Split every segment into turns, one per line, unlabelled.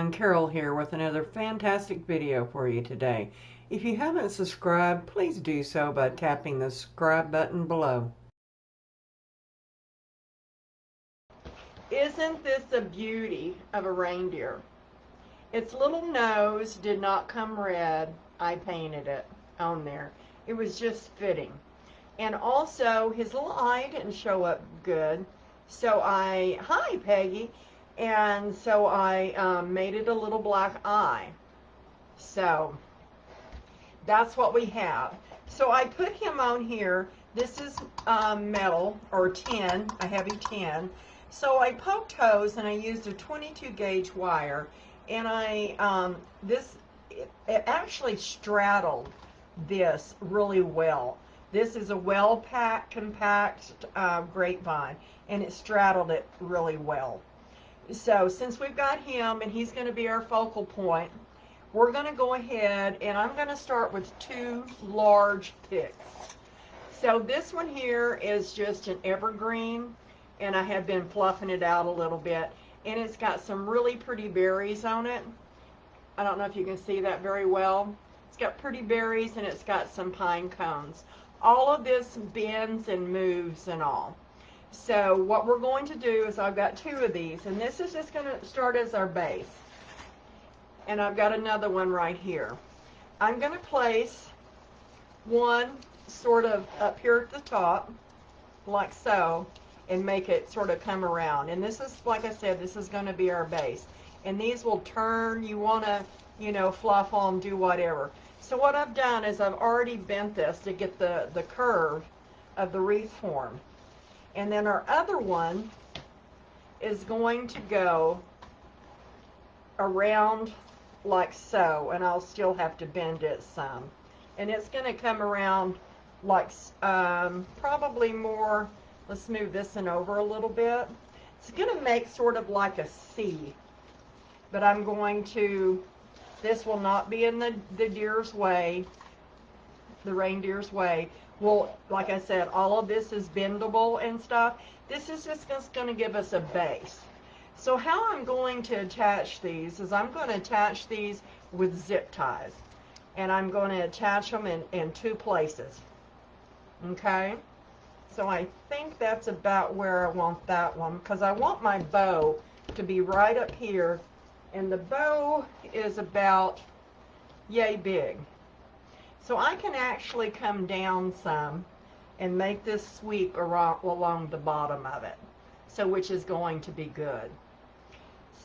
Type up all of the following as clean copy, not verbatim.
everyone, Carol here with another fantastic video for you today. If you haven't subscribed, please do so by tapping the subscribe button below. Isn't this a beauty of a reindeer? Its little nose did not come red. I painted it on there. It was just fitting. And also his little eye didn't show up good. So hi Peggy. And so I made it a little black eye. So that's what we have. So I put him on here. This is metal or tin, a heavy tin. So I poked holes and I used a 22 gauge wire, and it actually straddled this really well. This is a well-packed, compact grapevine, and it straddled it really well. So since we've got him and he's going to be our focal point, we're going to go ahead and I'm going to start with two large picks. So this one here is just an evergreen, and I have been fluffing it out a little bit, and it's got some really pretty berries on it. I don't know if you can see that very well. It's got pretty berries and it's got some pine cones. All of this bends and moves and all. So what we're going to do is I've got two of these, and this is just going to start as our base. And I've got another one right here. I'm going to place one sort of up here at the top, like so, and make it sort of come around. And this is, like I said, this is going to be our base. And these will turn. You want to, fluff them, do whatever. So what I've done is I've already bent this to get the curve of the wreath form. And then our other one is going to go around like so, and I'll still have to bend it some. And it's going to come around like probably more, let's move this one over a little bit. It's going to make sort of like a C, but I'm going to, this will not be in the deer's way, the reindeer's way. Well, like I said, all of this is bendable and stuff. This is just going to give us a base. So how I'm going to attach these is I'm going to attach these with zip ties. And I'm going to attach them in two places. Okay? So I think that's about where I want that one, because I want my bow to be right up here. And the bow is about yay big. So I can actually come down some and make this sweep along the bottom of it, so which is going to be good.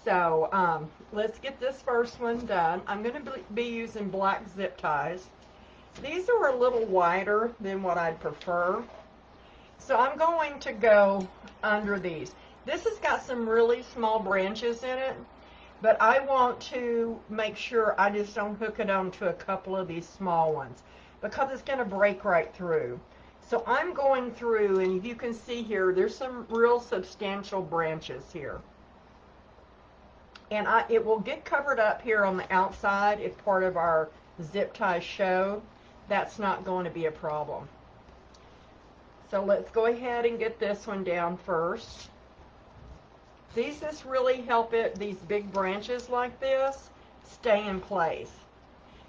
So let's get this first one done. I'm going to be using black zip ties. These are a little wider than what I'd prefer. So I'm going to go under these. This has got some really small branches in it, but I want to make sure I just don't hook it onto a couple of these small ones, because it's going to break right through. So I'm going through, and you can see here, there's some real substantial branches here. And it will get covered up here on the outside if part of our zip ties show. That's not going to be a problem. So let's go ahead and get this one down first. These just really help it, these big branches like this, stay in place.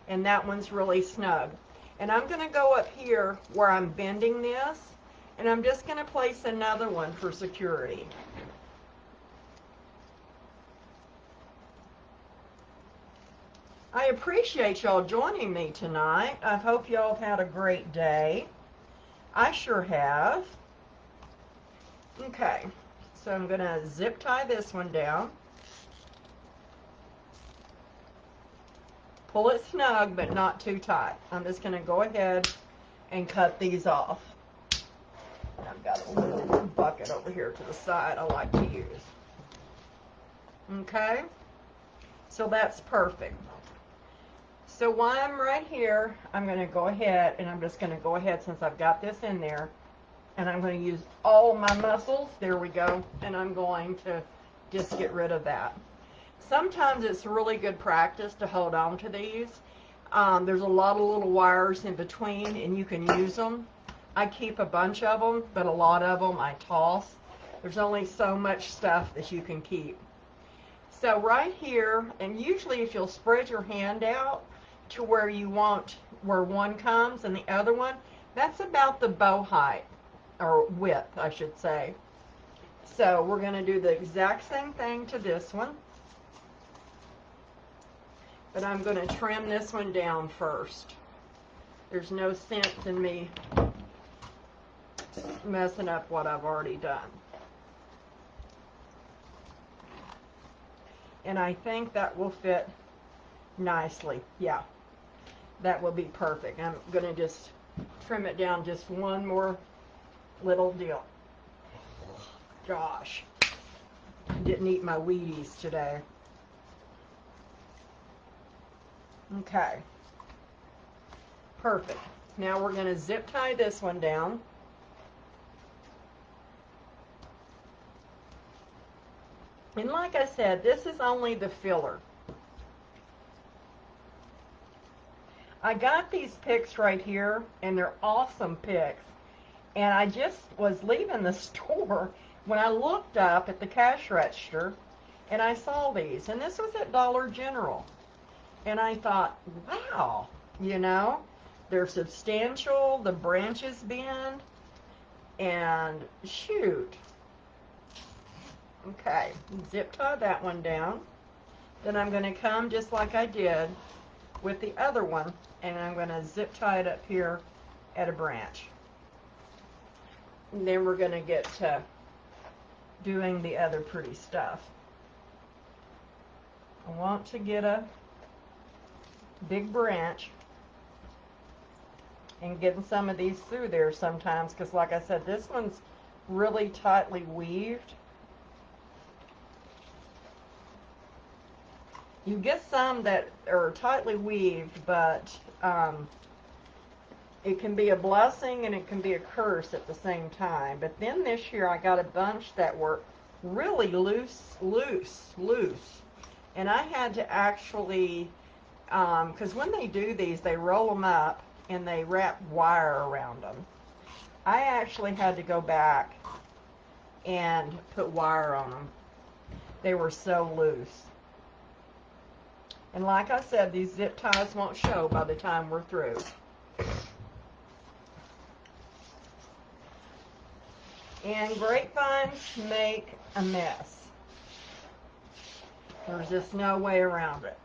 And that one's really snug. And I'm going to go up here where I'm bending this, and I'm just going to place another one for security. I appreciate y'all joining me tonight. I hope y'all have had a great day. I sure have. Okay. So I'm going to zip tie this one down. Pull it snug, but not too tight. I'm just going to go ahead and cut these off. I've got a little bucket over here to the side I like to use. Okay? So that's perfect. So while I'm right here, I'm going to go ahead, and I'm just going to go ahead, since I've got this in there, and I'm going to use all my muscles. There we go. And I'm going to just get rid of that. Sometimes it's really good practice to hold on to these. There's a lot of little wires in between, and you can use them. I keep a bunch of them, but a lot of them I toss. There's only so much stuff that you can keep. So right here, and usually if you'll spread your hand out to where you want, where one comes and the other one, that's about the bow height, or width, I should say. So we're going to do the exact same thing to this one. But I'm going to trim this one down first. There's no sense in me messing up what I've already done. And I think that will fit nicely. Yeah, that will be perfect. I'm going to just trim it down just one more little deal. Gosh, didn't eat my Wheaties today. Okay, perfect. Now we're going to zip tie this one down. And like I said, this is only the filler. I got these picks right here, and they're awesome picks. And I just was leaving the store when I looked up at the cash register, and I saw these. And this was at Dollar General. And I thought, wow, you know, they're substantial, the branches bend, and shoot. Okay, zip tie that one down. Then I'm going to come just like I did with the other one, and I'm going to zip tie it up here at a branch. And then we're going to get to doing the other pretty stuff. I want to get a big branch and getting some of these through there sometimes, because like I said, this one's really tightly weaved. You get some that are tightly weaved, but it can be a blessing and it can be a curse at the same time. But then this year I got a bunch that were really loose. And I had to actually, because when they do these, they roll them up and they wrap wire around them. I actually had to go back and put wire on them. They were so loose. And like I said, these zip ties won't show by the time we're through. And grapevines make a mess. There's just no way around it.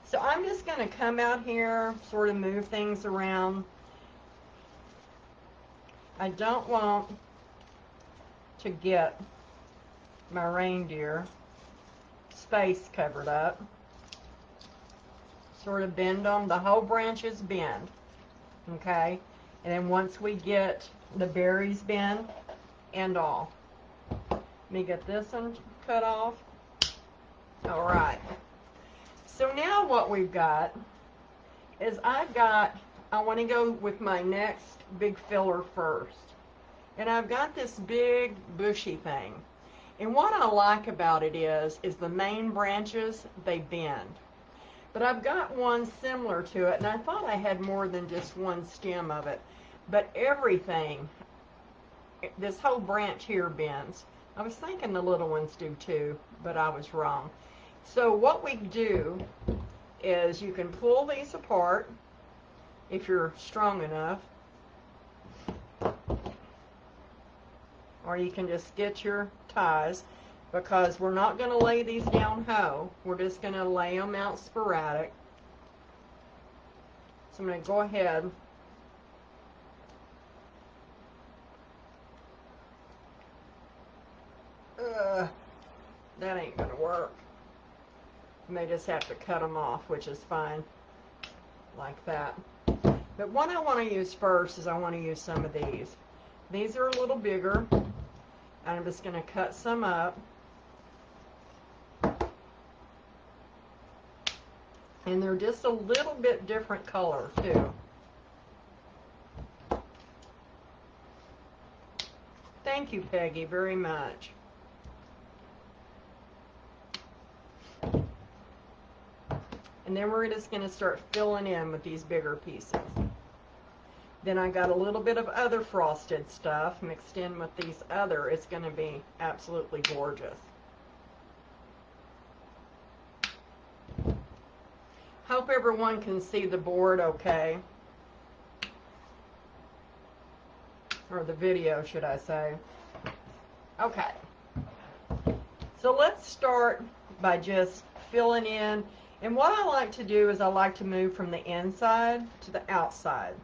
So I'm just going to come out here, sort of move things around. I don't want to get my reindeer space covered up. Sort of bend them. The whole branches bend. Okay? And then once we get the berries bend and all. Let me get this one cut off. Alright. So now what we've got is I want to go with my next big filler first. And I've got this big bushy thing. And what I like about it is the main branches, they bend. But I've got one similar to it, and I thought I had more than just one stem of it. But everything, this whole branch here bends. I was thinking the little ones do too, but I was wrong. So what we do is you can pull these apart if you're strong enough. Or you can just get your ties, because we're not going to lay these down whole. We're just going to lay them out sporadic. So I'm going to go ahead that ain't going to work. You may just have to cut them off, which is fine, like that. But what I want to use first is I want to use some of these. These are a little bigger, and I'm just going to cut some up. And they're just a little bit different color too. Thank you, Peggy, very much. And then we're just going to start filling in with these bigger pieces. Then I got a little bit of other frosted stuff mixed in with these other. It's going to be absolutely gorgeous. Hope everyone can see the board okay. Or the video, should I say. Okay. So let's start by just filling in. And what I like to do is I like to move from the inside to the outside.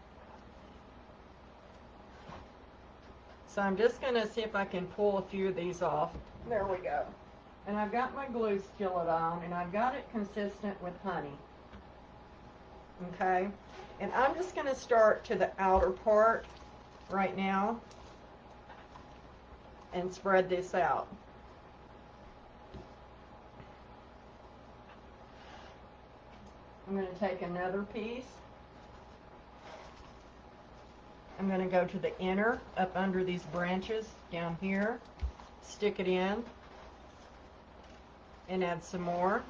So I'm just going to see if I can pull a few of these off. There we go. And I've got my glue skillet on, and I've got it consistent with honey. Okay? And I'm just going to start to the outer part right now and spread this out. I'm going to take another piece. I'm going to go to the inner, up under these branches down here, stick it in, and add some more.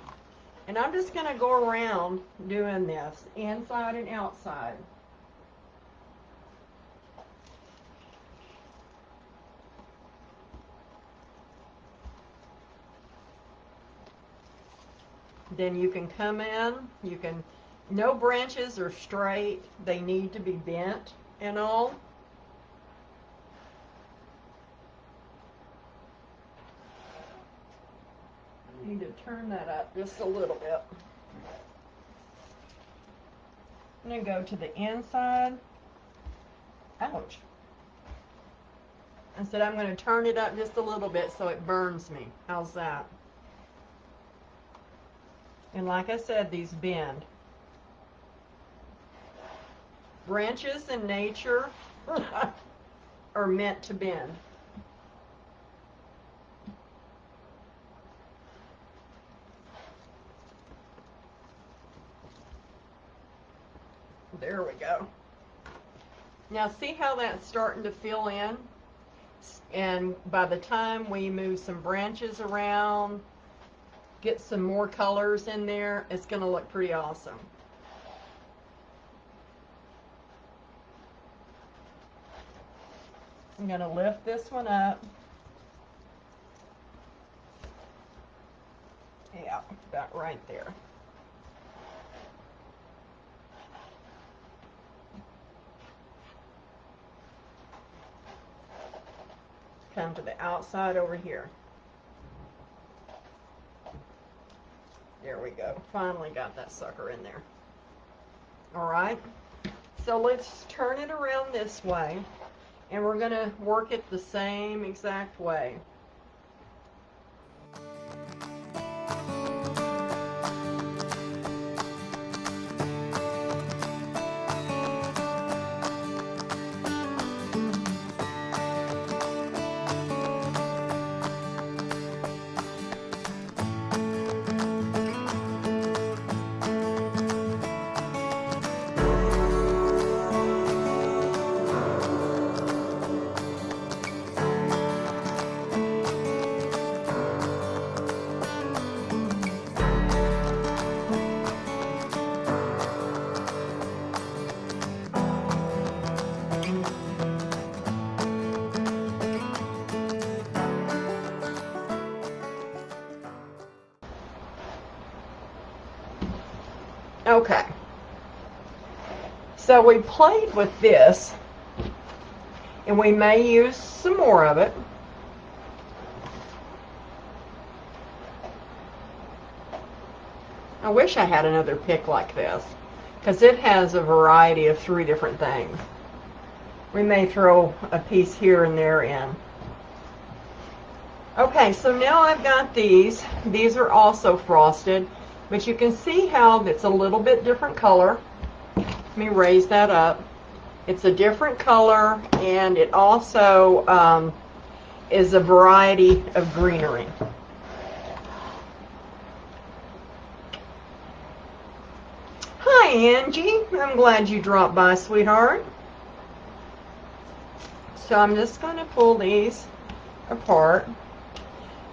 And I'm just going to go around doing this, inside and outside. Then you can come in, you can, no branches are straight, they need to be bent and all. I need to turn that up just a little bit. I'm going to go to the inside. Ouch. I said I'm going to turn it up just a little bit so it burns me. How's that? And like I said, these bend. Branches in nature are meant to bend. There we go. Now see how that's starting to fill in? And by the time we move some branches around, get some more colors in there, it's going to look pretty awesome. I'm going to lift this one up. Yeah, about right there. Come to the outside over here. There we go. Finally got that sucker in there. All right. So let's turn it around this way, and we're going to work it the same exact way. Okay, so we played with this, and we may use some more of it. I wish I had another pick like this, because it has a variety of 3 different things. We may throw a piece here and there in. Okay, so now I've got these. These are also frosted. But you can see how it's a little bit different color. Let me raise that up. It's a different color, and it also is a variety of greenery. Hi, Angie. I'm glad you dropped by, sweetheart. So I'm just going to pull these apart.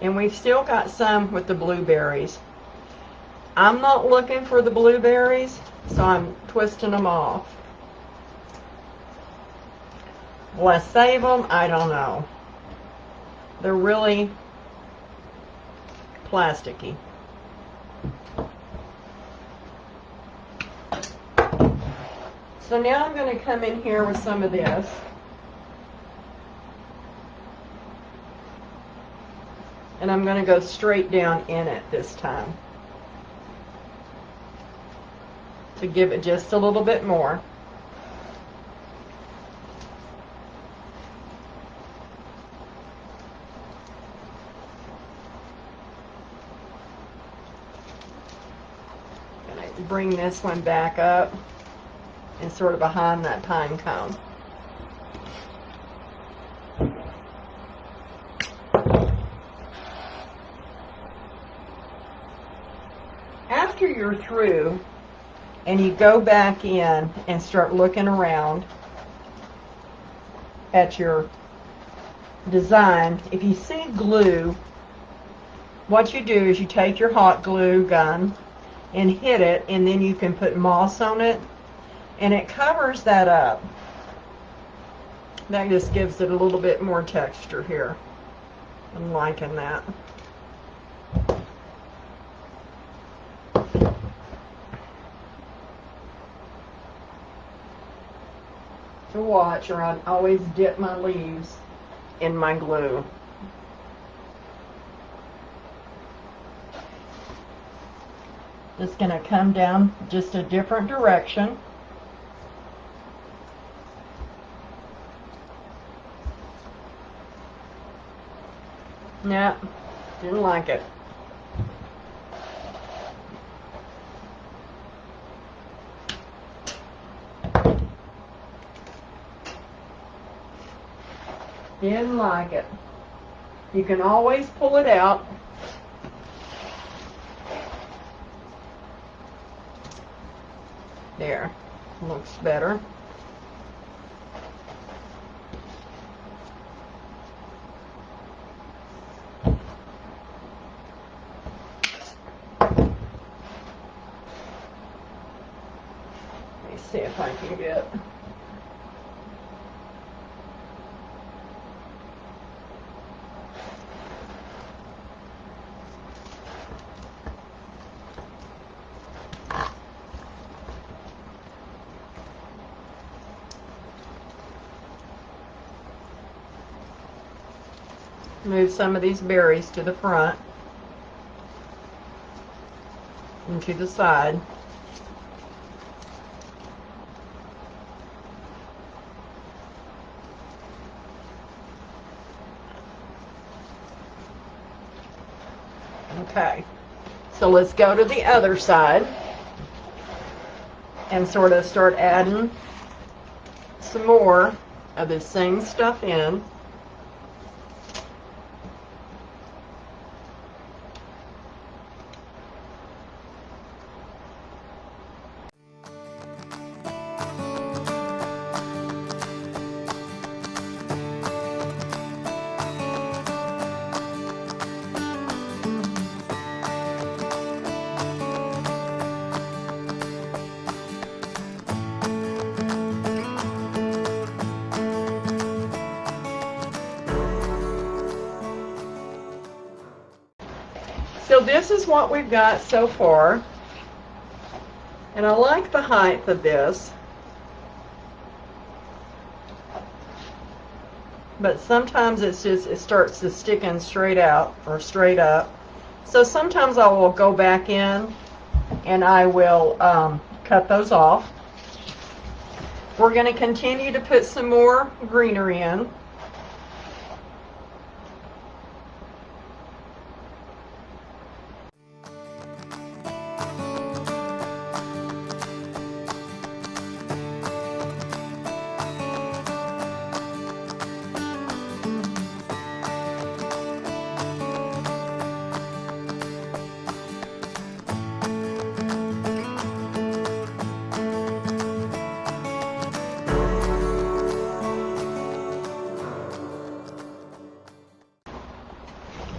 And we've still got some with the blueberries. I'm not looking for the blueberries, so I'm twisting them off. Will I save them? I don't know. They're really plasticky. So now I'm going to come in here with some of this. And I'm going to go straight down in it this time to give it just a little bit more. Going to bring this one back up and sort of behind that pine cone. After you're through and you go back in and start looking around at your design, if you see glue, what you do is you take your hot glue gun and hit it, and then you can put moss on it and it covers that up. That just gives it a little bit more texture here. I'm liking that. To watch, or I'd always dip my leaves in my glue. Just going to come down just a different direction. Nah, didn't like it. Didn't like it. You can always pull it out. There, looks better. Let me see if I can get. Move some of these berries to the front and to the side. Okay, so let's go to the other side and sort of start adding some more of this same stuff in. So this is what we've got so far, and I like the height of this, but sometimes it starts to sticking straight out or straight up. So sometimes I will go back in and I will cut those off. We're going to continue to put some more greenery in.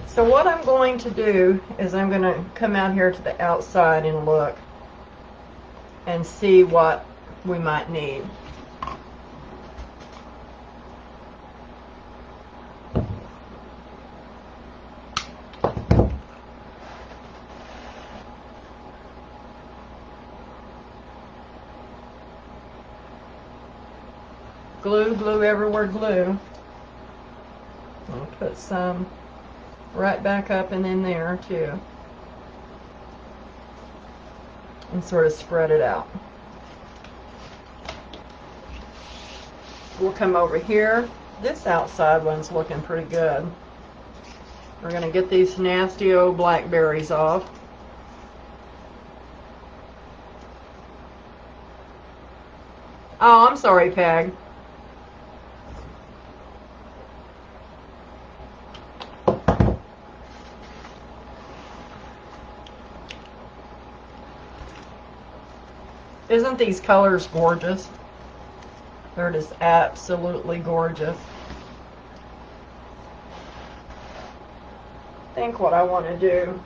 So what I'm going to do is I'm going to come out here to the outside and look and see what we might need. Glue, glue everywhere, glue. I'll put some right back up and in there too. And sort of spread it out. We'll come over here. This outside one's looking pretty good. We're going to get these nasty old blackberries off. Oh, I'm sorry, Peg. Isn't these colors gorgeous? They're just absolutely gorgeous. I think what I want to do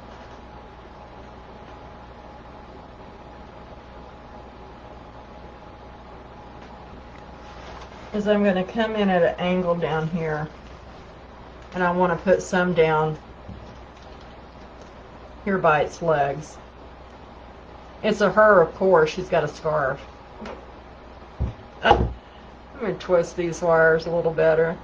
is I'm going to come in at an angle down here, and I want to put some down here by its legs. It's a her, of course. She's got a scarf. I'm going to twist these wires a little better.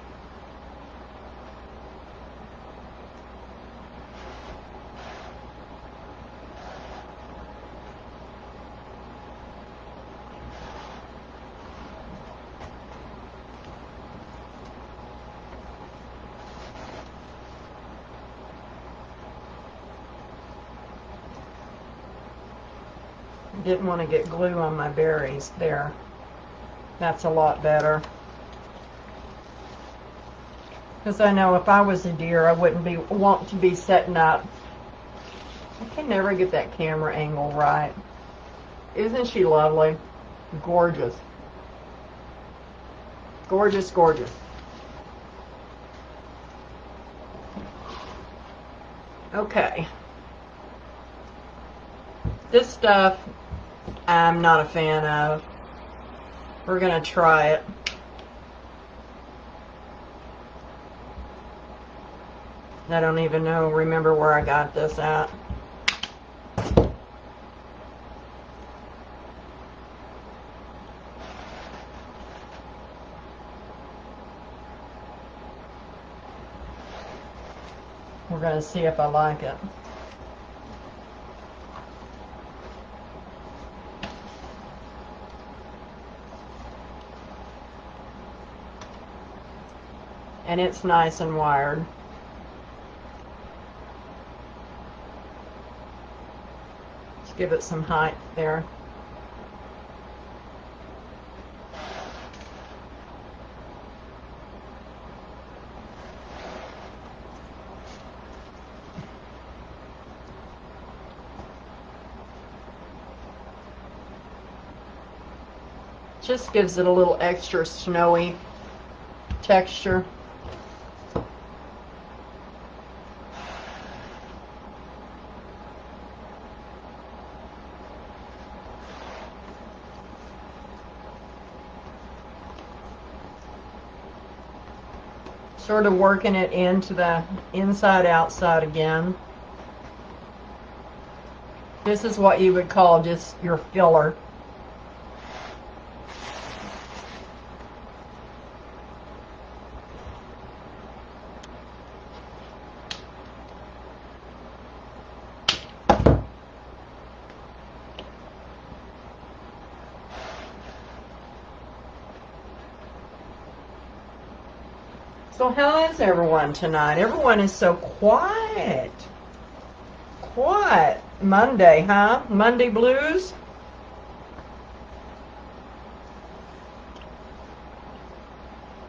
Didn't want to get glue on my berries there. That's a lot better. Because I know if I was a deer, I wouldn't want to be setting up. I can never get that camera angle right. Isn't she lovely? Gorgeous. Gorgeous, gorgeous. Okay. This stuff I'm not a fan of. We're going to try it. I don't even remember where I got this at. We're going to see if I like it. And it's nice and wired. Let's give it some height there. Just gives it a little extra snowy texture. Sort of working it into the inside outside again. This is what you would call just your filler. So how is everyone tonight? Everyone is so quiet. Quiet. Monday, huh? Monday blues?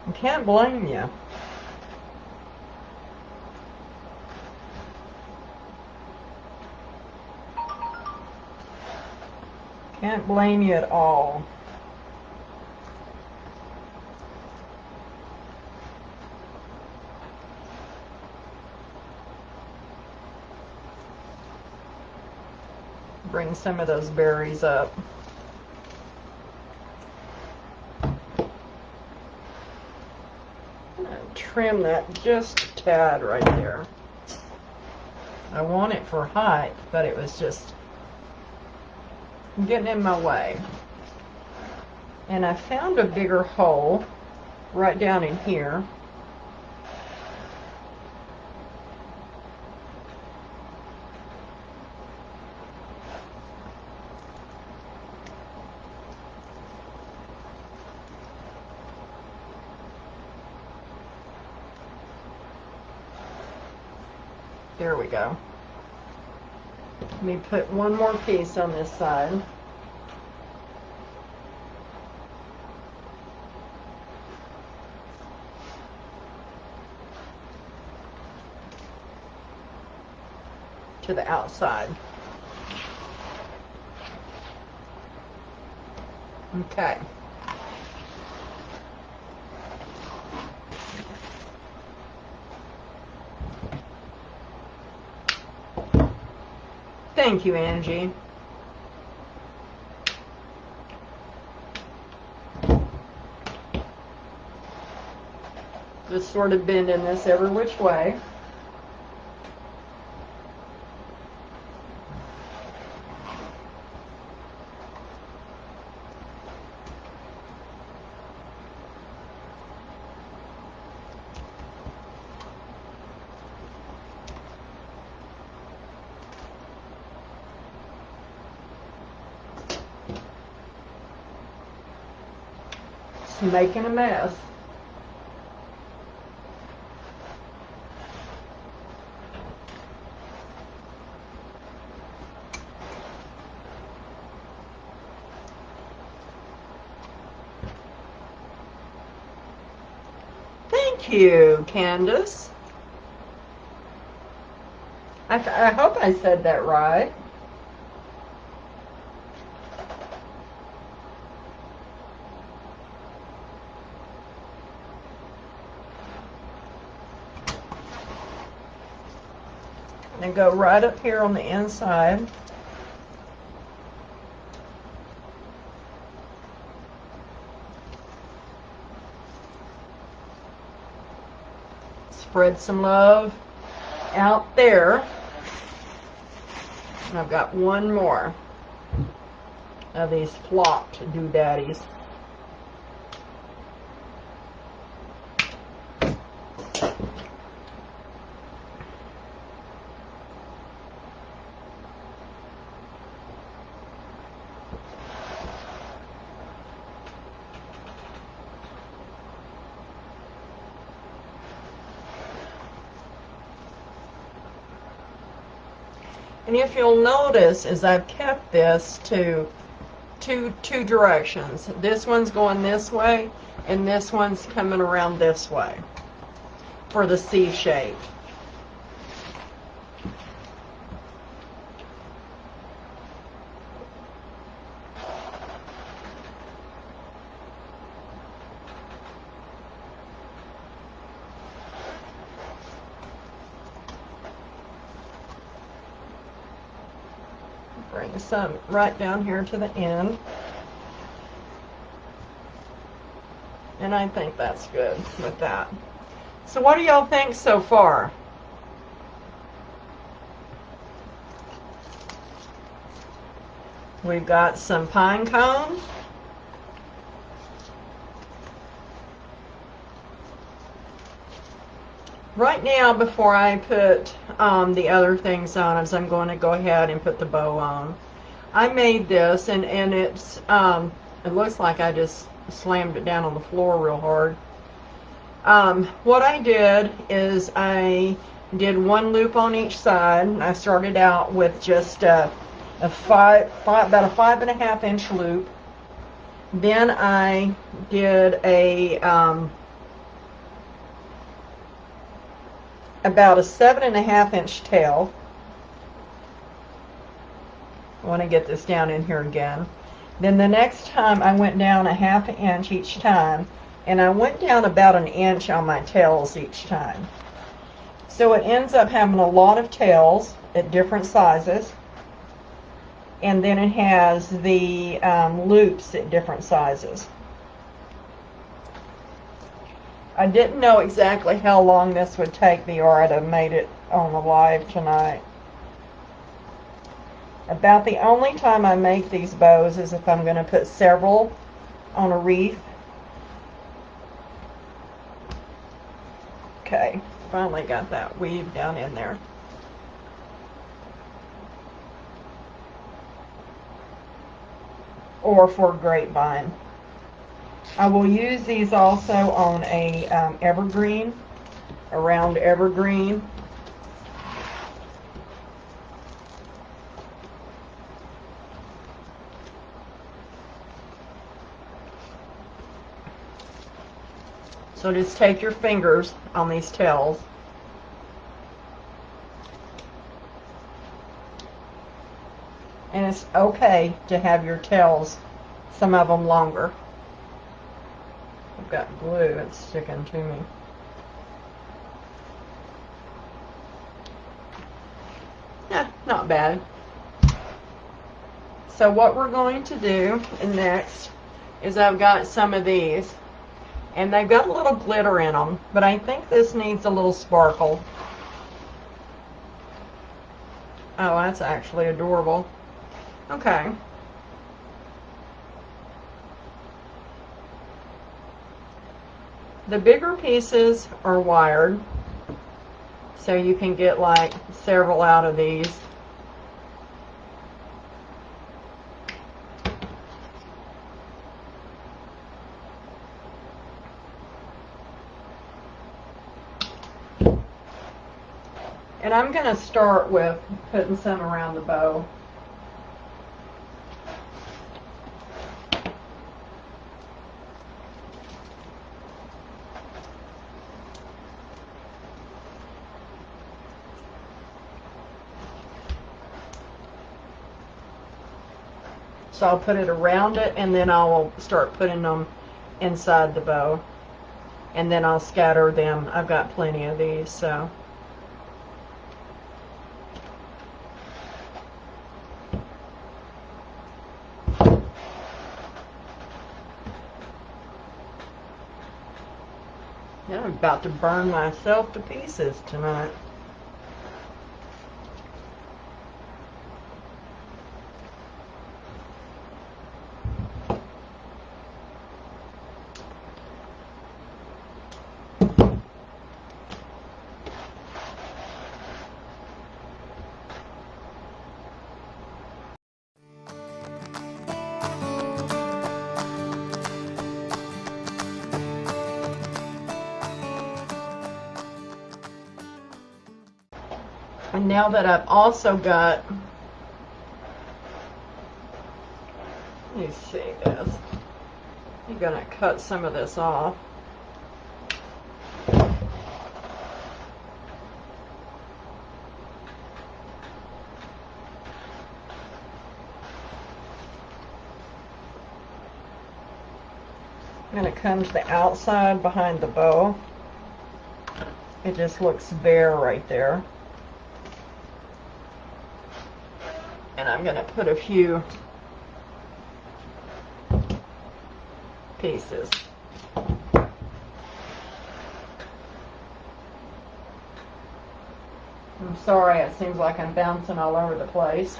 I can't blame you. Can't blame you at all. Bring some of those berries up. I'm going to trim that just a tad right there. I want it for height, but it was just getting in my way. And I found a bigger hole right down in here. There we go. Let me put one more piece on this side. To the outside. Okay. Thank you, Angie. Just sort of bending this every which way. Making a mess. Thank you, Candace. I hope I said that right. And go right up here on the inside. Spread some love out there. And I've got one more of these flocked doodaddies. And if you'll notice, is I've kept this to two directions. This one's going this way, and this one's coming around this way for the C shape. Bring some right down here to the end. And I think that's good with that. So what do y'all think so far? We've got some pine cones. Right now, before I put the other things on, as I'm going to go ahead and put the bow on, I made this, and it's it looks like I just slammed it down on the floor real hard. What I did is I did one loop on each side. I started out with just about a 5.5 inch loop. Then I did a about a 7.5 inch tail. I want to get this down in here again. Then the next time I went down a 1/2 inch each time, and I went down about 1 inch on my tails each time. So it ends up having a lot of tails at different sizes, and then it has the loops at different sizes. I didn't know exactly how long this would take me, or I'd have made it on the live tonight. About the only time I make these bows is if I'm going to put several on a wreath. Finally got that weave down in there. Or for grapevine. I will use these also on a evergreen, a round evergreen. So just take your fingers on these tails. And it's okay to have your tails, some of them longer. I've got glue, it's sticking to me. Yeah, not bad. So what we're going to do next is I've got some of these. And they've got a little glitter in them, but I think this needs a little sparkle. Oh, that's actually adorable. Okay. The bigger pieces are wired, so you can get like several out of these. And I'm going to start with putting some around the bow. So I'll put it around it, and then I'll start putting them inside the bow. And then I'll scatter them. I've got plenty of these, so. Yeah, I'm about to burn myself to pieces tonight. And now that I've also got, let me see this, I'm going to cut some of this off. I'm going to come to the outside behind the bow. It just looks bare right there. And I'm going to put a few pieces. I'm sorry, it seems like I'm bouncing all over the place.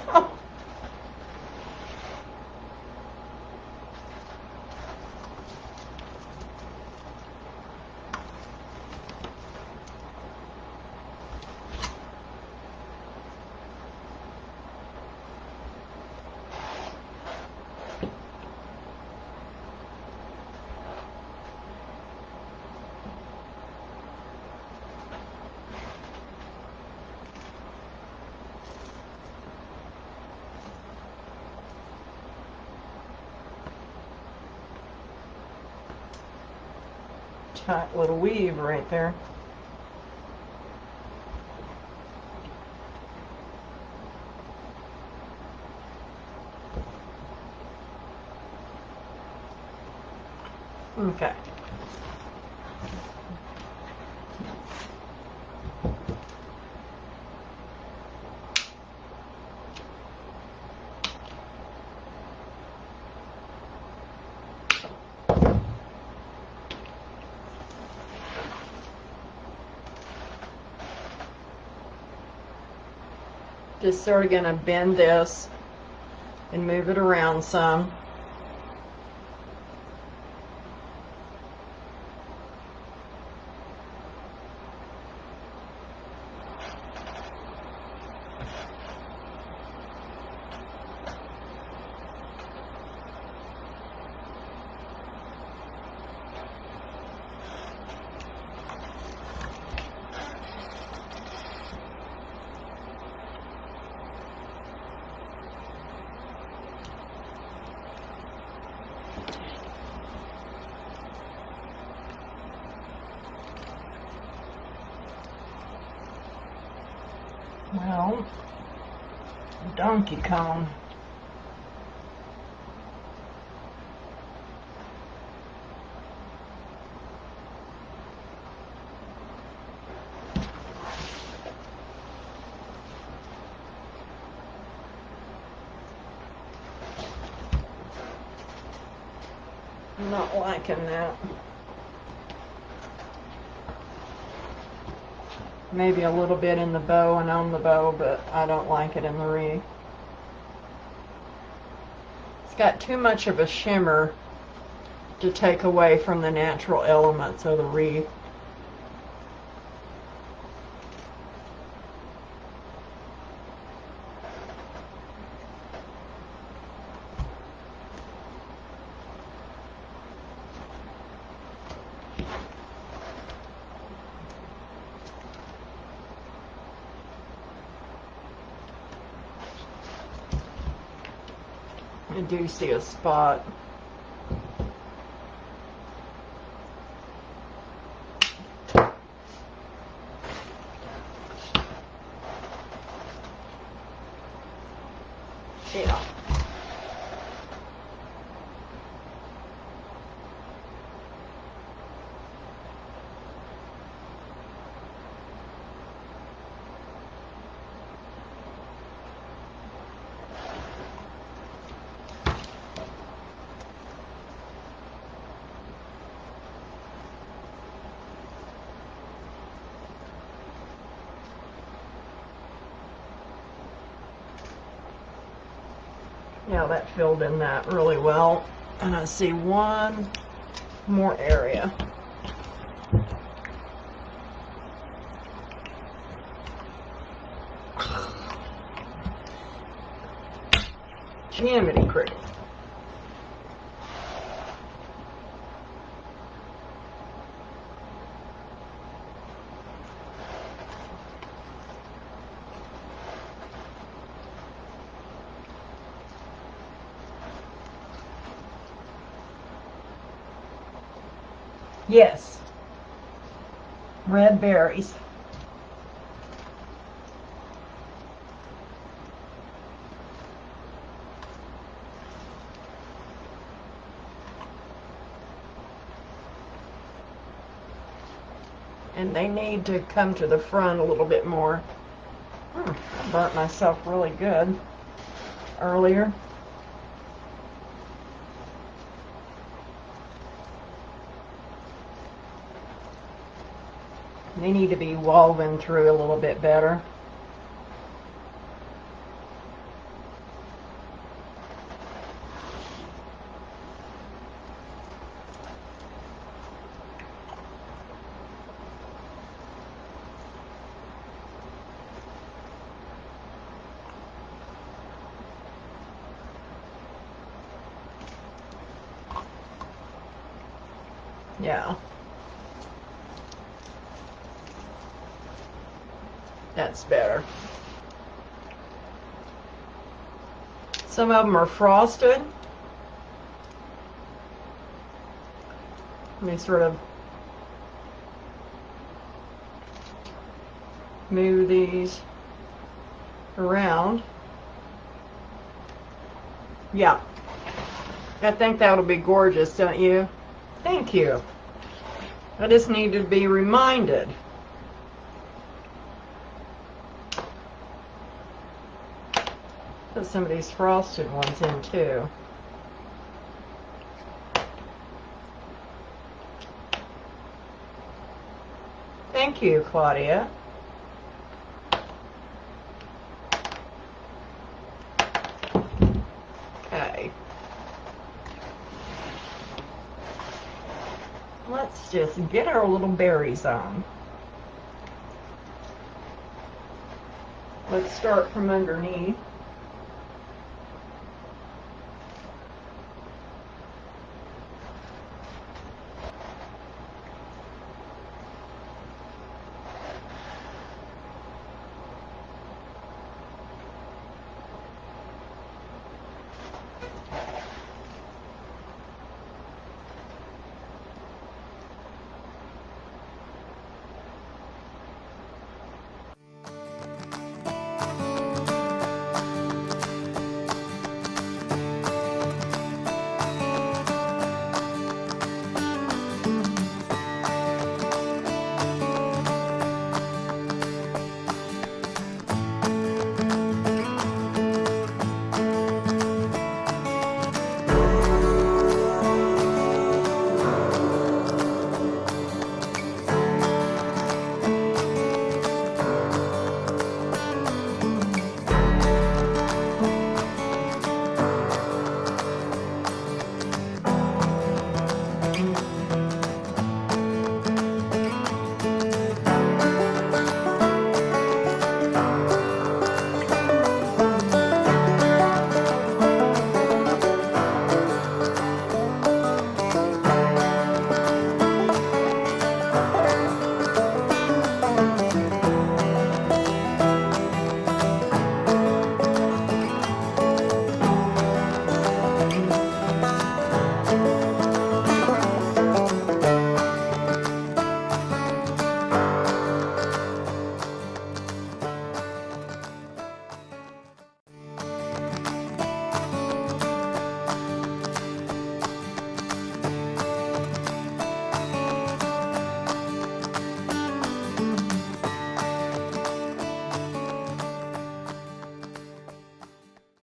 Tight little weave right there. Okay. Just sort of going to bend this and move it around some. Well, Donkey Kong. I'm not liking that. Maybe a little bit in the bow and on the bow, but I don't like it in the wreath. It's got too much of a shimmer to take away from the natural elements of the wreath. I do see a spot. Yeah. Yeah, that filled in that really well. And I see one more area. Jiminy cricket. Yes, red berries. And they need to come to the front a little bit more. I burnt myself really good earlier. They need to be woven through a little bit better. Yeah. That's better. Some of them are frosted. Let me sort of move these around. Yeah. I think that'll be gorgeous, don't you? Thank you. I just need to be reminded. Put some of these frosted ones in too. Thank you, Claudia. Okay. Let's just get our little berries on. Let's start from underneath.